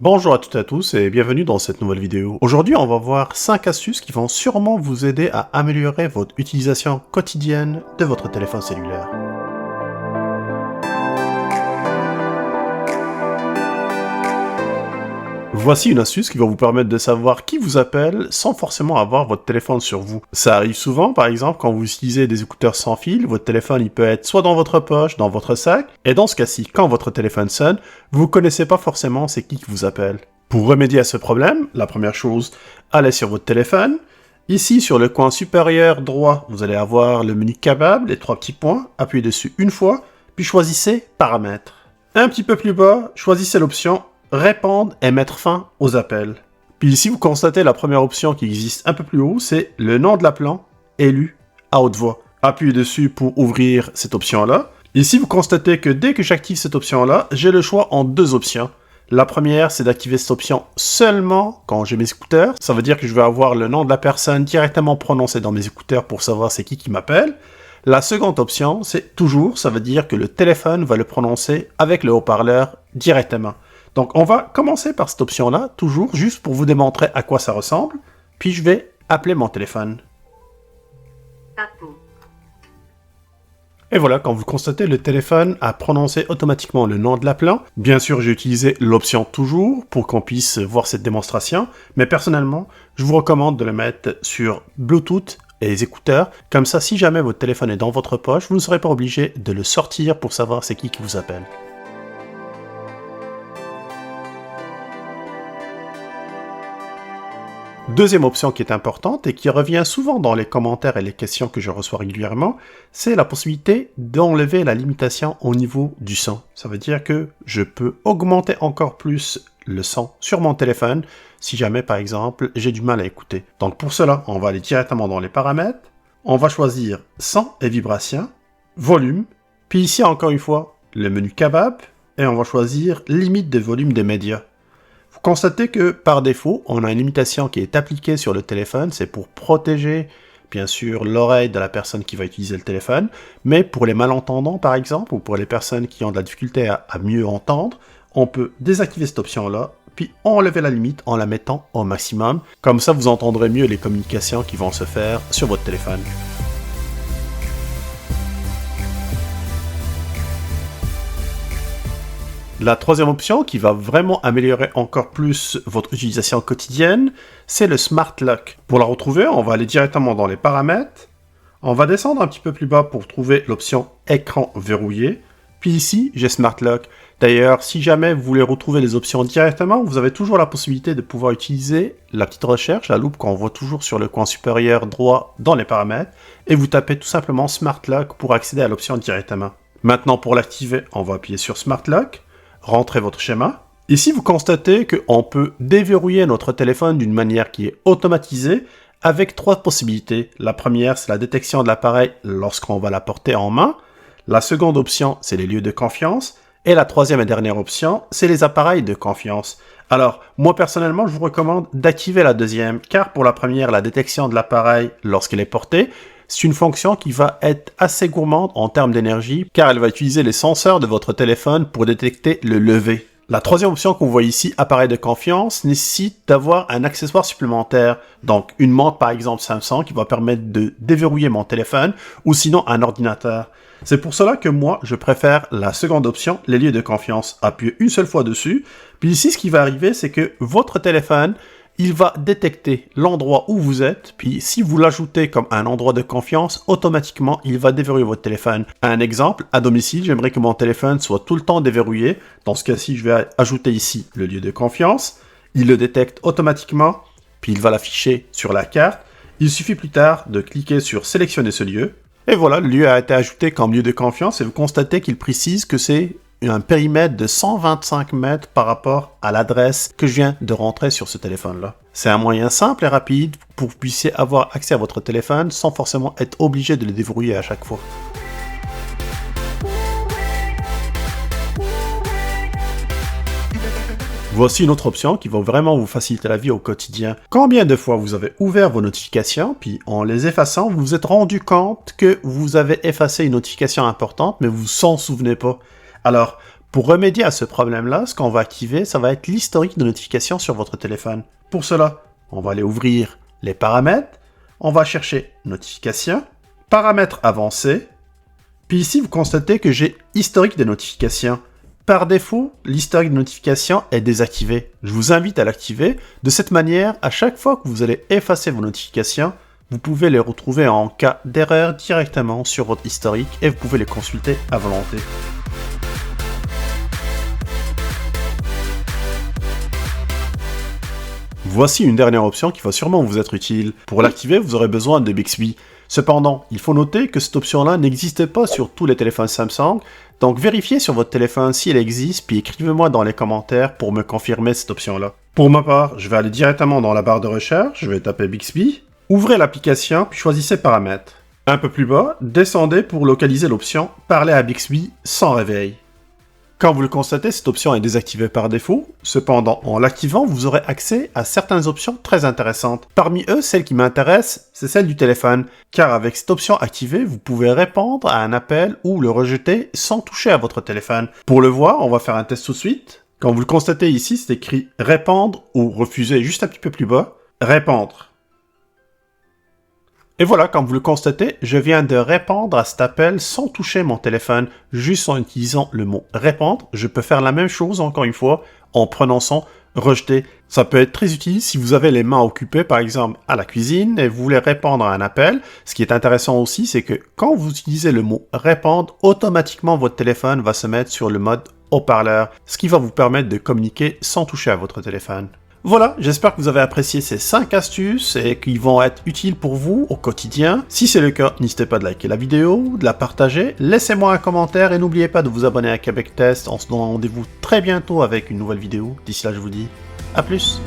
Bonjour à toutes et à tous et bienvenue dans cette nouvelle vidéo. Aujourd'hui, on va voir 5 astuces qui vont sûrement vous aider à améliorer votre utilisation quotidienne de votre téléphone cellulaire. Voici une astuce qui va vous permettre de savoir qui vous appelle sans forcément avoir votre téléphone sur vous. Ça arrive souvent, par exemple, quand vous utilisez des écouteurs sans fil, votre téléphone il peut être soit dans votre poche, dans votre sac, et dans ce cas-ci, quand votre téléphone sonne, vous ne connaissez pas forcément c'est qui vous appelle. Pour remédier à ce problème, la première chose, allez sur votre téléphone. Ici, sur le coin supérieur droit, vous allez avoir le menu Kebab, les 3 petits points, appuyez dessus une fois, puis choisissez Paramètres. Un petit peu plus bas, choisissez l'option Répondre et mettre fin aux appels. Puis ici, vous constatez la première option qui existe un peu plus haut, c'est le nom de l'appelant élu à haute voix. Appuyez dessus pour ouvrir cette option-là. Ici, vous constatez que dès que j'active cette option-là, j'ai le choix en 2 options. La première, c'est d'activer cette option seulement quand j'ai mes écouteurs. Ça veut dire que je vais avoir le nom de la personne directement prononcé dans mes écouteurs pour savoir c'est qui m'appelle. La seconde option, c'est toujours, ça veut dire que le téléphone va le prononcer avec le haut-parleur directement. Donc, on va commencer par cette option-là, toujours, juste pour vous démontrer à quoi ça ressemble. Puis, je vais appeler mon téléphone. Et voilà, quand vous constatez, le téléphone a prononcé automatiquement le nom de l'appelant. Bien sûr, j'ai utilisé l'option toujours pour qu'on puisse voir cette démonstration. Mais personnellement, je vous recommande de le mettre sur Bluetooth et les écouteurs. Comme ça, si jamais votre téléphone est dans votre poche, vous ne serez pas obligé de le sortir pour savoir c'est qui vous appelle. Deuxième option qui est importante et qui revient souvent dans les commentaires et les questions que je reçois régulièrement, c'est la possibilité d'enlever la limitation au niveau du son. Ça veut dire que je peux augmenter encore plus le son sur mon téléphone si jamais, par exemple, j'ai du mal à écouter. Donc pour cela, on va aller directement dans les paramètres. On va choisir son et vibration, volume, puis ici encore une fois, le menu Kebab, et on va choisir limite de volume des médias. Vous constatez que, par défaut, on a une limitation qui est appliquée sur le téléphone, c'est pour protéger, bien sûr, l'oreille de la personne qui va utiliser le téléphone, mais pour les malentendants, par exemple, ou pour les personnes qui ont de la difficulté à mieux entendre, on peut désactiver cette option-là, puis enlever la limite en la mettant au maximum. Comme ça, vous entendrez mieux les communications qui vont se faire sur votre téléphone. La troisième option qui va vraiment améliorer encore plus votre utilisation quotidienne, c'est le Smart Lock. Pour la retrouver, on va aller directement dans les paramètres. On va descendre un petit peu plus bas pour trouver l'option Écran verrouillé. Puis ici, j'ai Smart Lock. D'ailleurs, si jamais vous voulez retrouver les options directement, vous avez toujours la possibilité de pouvoir utiliser la petite recherche, la loupe qu'on voit toujours sur le coin supérieur droit dans les paramètres, et vous tapez tout simplement Smart Lock pour accéder à l'option directement. Maintenant, pour l'activer, on va appuyer sur Smart Lock. Rentrez votre schéma. Ici, vous constatez qu'on peut déverrouiller notre téléphone d'une manière qui est automatisée avec 3 possibilités. La première, c'est la détection de l'appareil lorsqu'on va la porter en main. La seconde option, c'est les lieux de confiance. Et la troisième et dernière option, c'est les appareils de confiance. Alors, moi personnellement, je vous recommande d'activer la deuxième, car pour la première, la détection de l'appareil lorsqu'il est porté, c'est une fonction qui va être assez gourmande en termes d'énergie, car elle va utiliser les senseurs de votre téléphone pour détecter le lever. La troisième option qu'on voit ici, appareil de confiance, nécessite d'avoir un accessoire supplémentaire. Donc une montre par exemple Samsung qui va permettre de déverrouiller mon téléphone, ou sinon un ordinateur. C'est pour cela que moi, je préfère la seconde option, les lieux de confiance. Appuyez une seule fois dessus, puis ici ce qui va arriver, c'est que votre téléphone, il va détecter l'endroit où vous êtes, puis si vous l'ajoutez comme un endroit de confiance, automatiquement, il va déverrouiller votre téléphone. Un exemple, à domicile, j'aimerais que mon téléphone soit tout le temps déverrouillé. Dans ce cas-ci, je vais ajouter ici le lieu de confiance. Il le détecte automatiquement, puis il va l'afficher sur la carte. Il suffit plus tard de cliquer sur sélectionner ce lieu. Et voilà, le lieu a été ajouté comme lieu de confiance et vous constatez qu'il précise que c'est un périmètre de 125 mètres par rapport à l'adresse que je viens de rentrer sur ce téléphone-là. C'est un moyen simple et rapide pour que vous puissiez avoir accès à votre téléphone sans forcément être obligé de le déverrouiller à chaque fois. Voici une autre option qui va vraiment vous faciliter la vie au quotidien. Combien de fois vous avez ouvert vos notifications, puis en les effaçant, vous vous êtes rendu compte que vous avez effacé une notification importante, mais vous vous en souvenez pas? Alors, Pour remédier à ce problème-là, ce qu'on va activer, ça va être l'historique de notifications sur votre téléphone. Pour cela, on va aller ouvrir les paramètres, on va chercher notifications, paramètres avancés, puis ici vous constatez que j'ai historique des notifications. Par défaut, l'historique de notifications est désactivé. Je vous invite à l'activer. De cette manière, à chaque fois que vous allez effacer vos notifications, vous pouvez les retrouver en cas d'erreur directement sur votre historique et vous pouvez les consulter à volonté. Voici une dernière option qui va sûrement vous être utile. Pour l'activer, vous aurez besoin de Bixby. Cependant, il faut noter que cette option-là n'existe pas sur tous les téléphones Samsung, donc vérifiez sur votre téléphone si elle existe, puis écrivez-moi dans les commentaires pour me confirmer cette option-là. Pour ma part, je vais aller directement dans la barre de recherche, je vais taper Bixby, ouvrez l'application, puis choisissez Paramètres. Un peu plus bas, descendez pour localiser l'option « Parler à Bixby sans réveil ». Quand vous le constatez, cette option est désactivée par défaut. Cependant, en l'activant, vous aurez accès à certaines options très intéressantes. Parmi eux, celle qui m'intéresse, c'est celle du téléphone. Car avec cette option activée, vous pouvez répondre à un appel ou le rejeter sans toucher à votre téléphone. Pour le voir, on va faire un test tout de suite. Quand vous le constatez ici, c'est écrit « Répondre » ou « Refuser » juste un petit peu plus bas. « Répondre ». Et voilà, comme vous le constatez, je viens de répondre à cet appel sans toucher mon téléphone, juste en utilisant le mot « répondre ». Je peux faire la même chose, encore une fois, en prononçant « rejeter ». Ça peut être très utile si vous avez les mains occupées, par exemple, à la cuisine, et vous voulez répondre à un appel. Ce qui est intéressant aussi, c'est que quand vous utilisez le mot « répondre », automatiquement, votre téléphone va se mettre sur le mode haut-parleur, ce qui va vous permettre de communiquer sans toucher à votre téléphone. Voilà, j'espère que vous avez apprécié ces 5 astuces et qu'ils vont être utiles pour vous au quotidien. Si c'est le cas, n'hésitez pas de liker la vidéo, de la partager, laissez-moi un commentaire et n'oubliez pas de vous abonner à Québec Test. On se donne rendez-vous très bientôt avec une nouvelle vidéo. D'ici là, je vous dis à plus.